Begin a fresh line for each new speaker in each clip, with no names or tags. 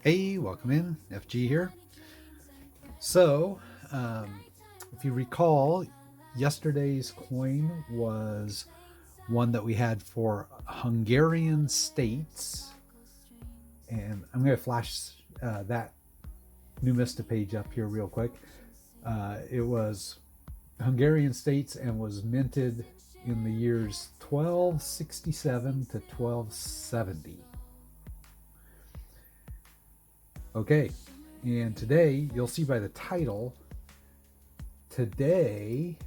Hey, welcome in. FG here. So, if you recall, yesterday's coin was one that we had for Hungarian states. And I'm going to flash that Numista page up here real quick. It was Hungarian states and was minted in the years 1267 to 1270. Okay, and today you'll see by the title, today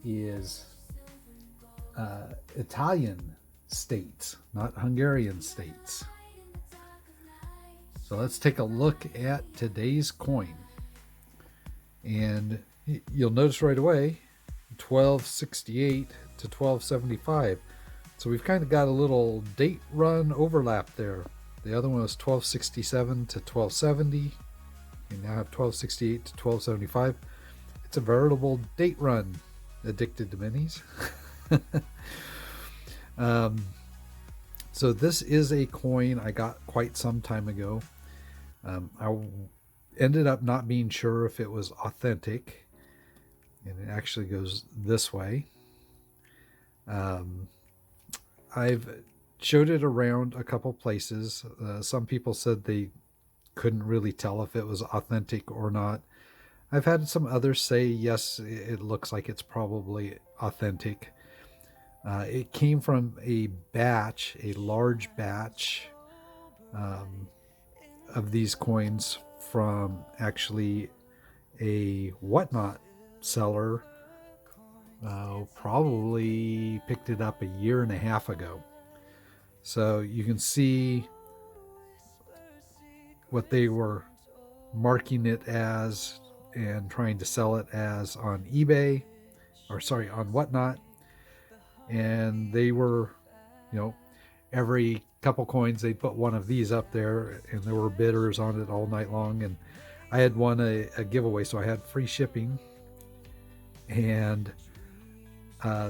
is Italian states, not Hungarian states. So let's take a look at today's coin. And you'll notice right away 1268 to 1275. So we've kind of got a little date run overlap there. The other one was 1267 to 1270. We now have 1268 to 1275. It's a veritable date run. Addicted to minis. So this is a coin I got quite some time ago. I ended up not being sure if it was authentic, and it actually goes this way. I've showed it around a couple places. Some people said they couldn't really tell if it was authentic or not. I've had some others say yes, it looks like it's probably authentic. It came from a large batch of these coins from actually a whatnot seller. Probably picked it up a year and a half ago. So you can see what they were marking it as and trying to sell it as on eBay, on Whatnot. And they were, every couple coins they'd put one of these up there, and there were bidders on it all night long. And I had won a giveaway, so I had free shipping. And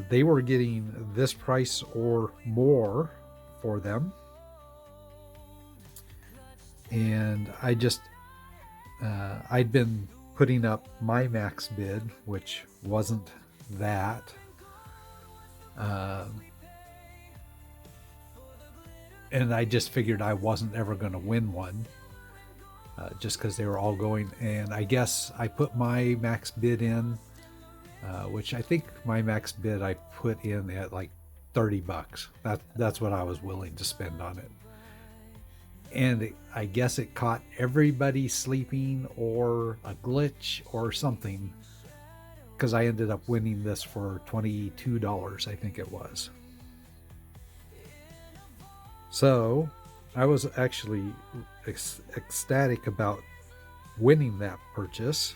they were getting this price or more for them. And I'd been putting up my max bid, which wasn't that. And I just figured I wasn't ever going to win one, just because they were all going. And I guess I put my max bid in, which I think my max bid I put in at like $30. That's what I was willing to spend on it. And I guess it caught everybody sleeping or a glitch or something, because I ended up winning this for $22, I think it was. So I was actually ecstatic about winning that purchase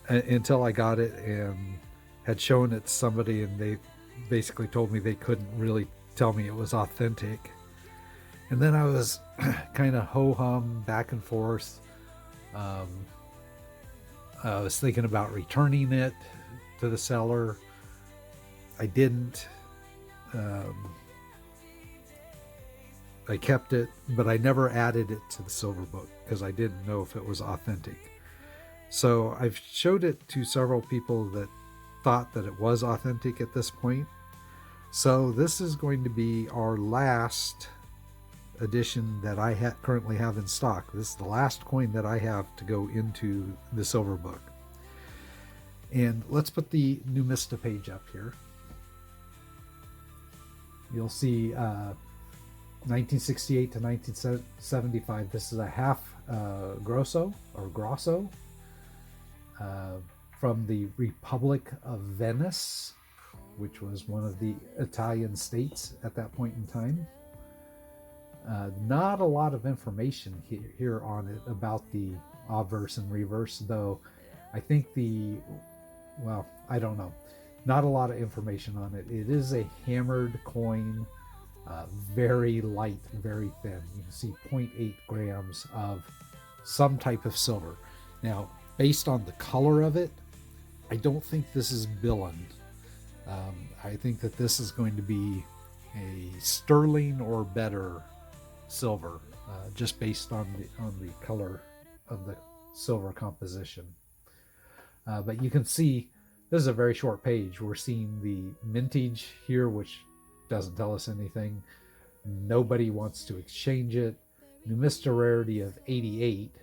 until I got it and had shown it to somebody, and they basically told me they couldn't really tell me it was authentic. And then I was kind of ho-hum back and forth. I was thinking about returning it to the seller. I didn't. I kept it, but I never added it to the silver book because I didn't know if it was authentic. So I've showed it to several people that thought that it was authentic at this point. So this is going to be our last edition that I currently have in stock. This is the last coin that I have to go into the silver book. And let's put the Numista page up here. You'll see 1968 to 1975. This is a half grosso from the Republic of Venice, which was one of the Italian states at that point in time. Not a lot of information here on it about the obverse and reverse, though. I think I don't know. Not a lot of information on it. It is a hammered coin, very light, very thin. You can see 0.8 grams of some type of silver. Now, based on the color of it, I don't think this is Billen. I think that this is going to be a sterling or better silver, just based on the color of the silver composition. But you can see this is a very short page. We're seeing the mintage here, which doesn't tell us anything. Nobody wants to exchange it. Numista rarity of 88.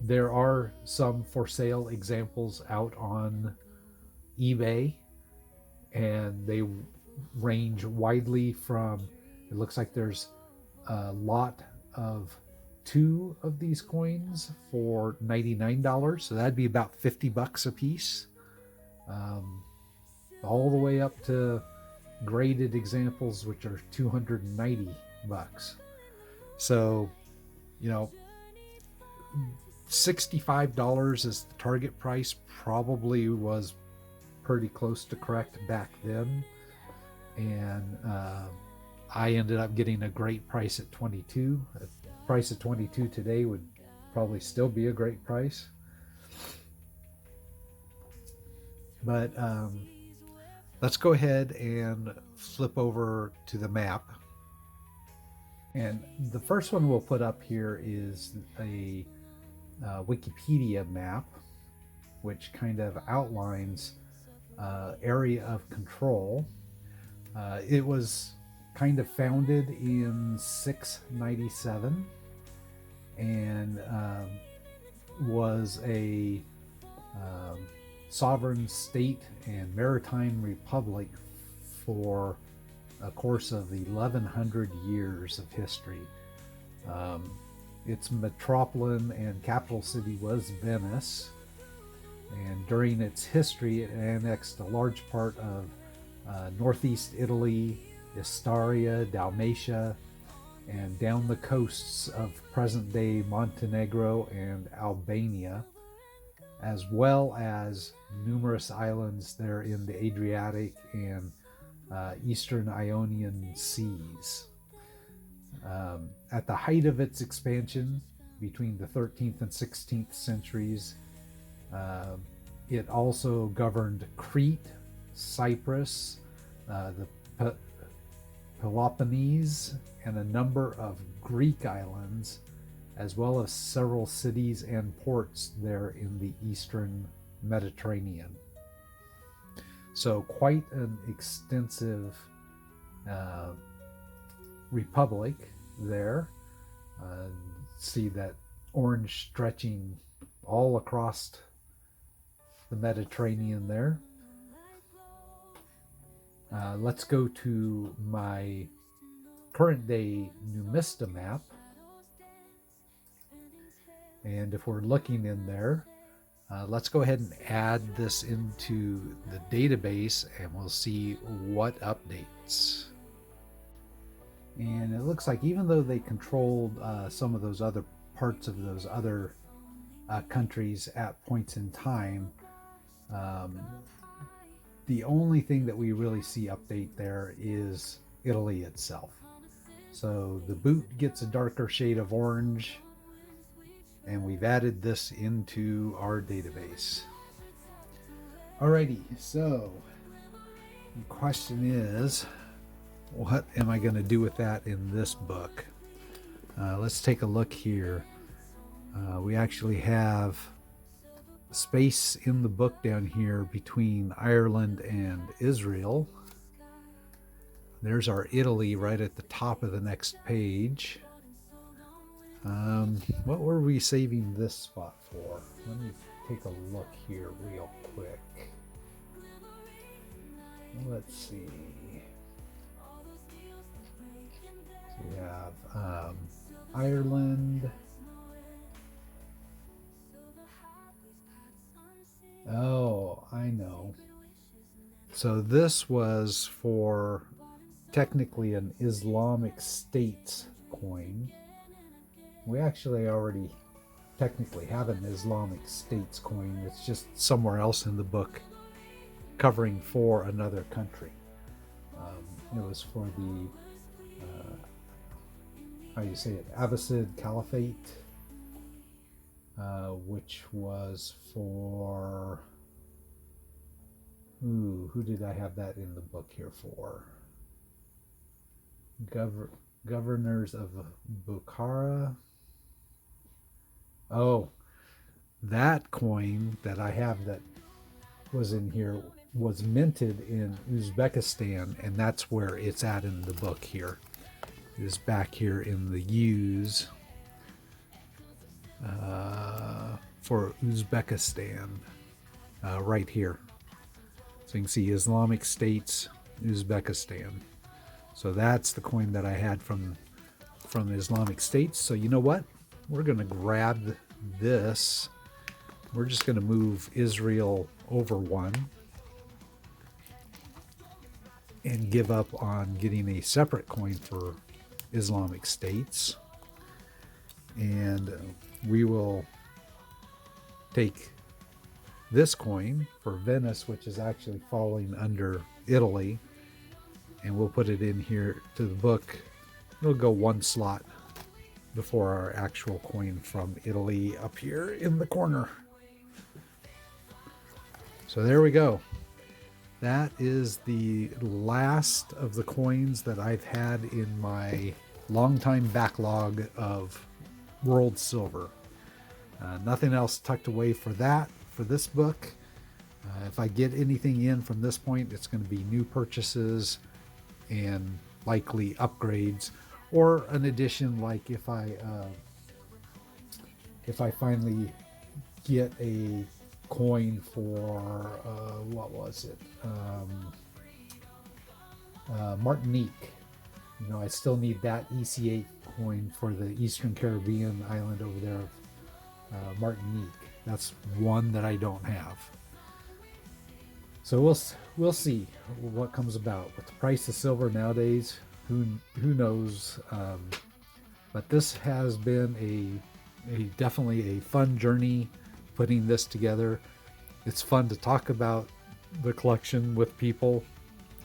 There are some for sale examples out on eBay, and they range widely from, it looks like there's a lot of 2 of these coins for $99, so that'd be about $50 a piece, all the way up to graded examples which are $290. So, you know, $65 is the target price. Probably was pretty close to correct back then, and I ended up getting a great price at 22. A price at 22 today would probably still be a great price. But let's go ahead and flip over to the map. And the first one we'll put up here is a Wikipedia map, which kind of outlines area of control. It was kind of founded in 697 and was a sovereign state and maritime republic for a course of 1100 years of history. Its metropolitan and capital city was Venice, and during its history it annexed a large part of northeast Italy, Istria, Dalmatia, and down the coasts of present-day Montenegro and Albania, as well as numerous islands there in the Adriatic and Eastern Ionian seas. At the height of its expansion between the 13th and 16th centuries, it also governed Crete, Cyprus, the Peloponnese, and a number of Greek islands, as well as several cities and ports there in the eastern Mediterranean. So quite an extensive republic there. See that orange stretching all across the Mediterranean there. Let's go to my current day Numista map. And if we're looking in there, let's go ahead and add this into the database and we'll see what updates. And it looks like even though they controlled some of those other parts of those other countries at points in time, the only thing that we really see update there is Italy itself. So the boot gets a darker shade of orange, and we've added this into our database. Alrighty, so the question is, what am I going to do with that in this book? Let's take a look here. We actually have space in the book down here between Ireland and Israel. There's our Italy right at the top of the next page. What were we saving this spot for? Let me take a look here real quick. Let's see. So we have Ireland. Oh, I know. So this was for technically an Islamic States coin. We actually already technically have an Islamic States coin. It's just somewhere else in the book covering for another country. It was for the, how do you say it, Abbasid Caliphate, which was for, who did I have that in the book here for? Governors of Bukhara. Oh, that coin that I have that was in here was minted in Uzbekistan, and that's where it's at in the book here. It is back here in the U's for Uzbekistan, right here. So you can see Islamic States, Uzbekistan. So that's the coin that I had from Islamic States. So you know what? We're going to grab this. We're just going to move Israel over one and give up on getting a separate coin for Islamic States. And we will take this coin for Venice, which is actually falling under Italy, and we'll put it in here to the book. It'll go one slot before our actual coin from Italy up here in the corner. So there we go. That is the last of the coins that I've had in my longtime backlog of world silver. Nothing else tucked away for this book. If I get anything in from this point, it's going to be new purchases and likely upgrades, or an addition, like if I finally get a coin for what was it, Martinique. You know, I still need that EC8 coin for the Eastern Caribbean island over there of Martinique. That's one that I don't have. So we'll see what comes about with the price of silver nowadays. Who knows? But this has been a definitely a fun journey putting this together. It's fun to talk about the collection with people,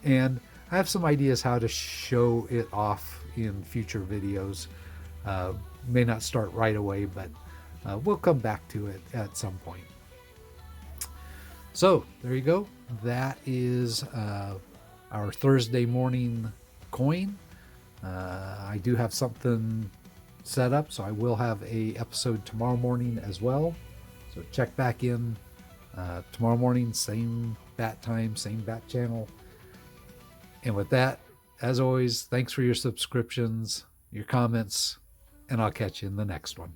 and I have some ideas how to show it off in future videos. May not start right away, but we'll come back to it at some point. So there you go. That is our Thursday morning coin. I do have something set up, so I will have a episode tomorrow morning as well. So check back in tomorrow morning, same bat time, same bat channel. And with that, as always, thanks for your subscriptions, your comments, and I'll catch you in the next one.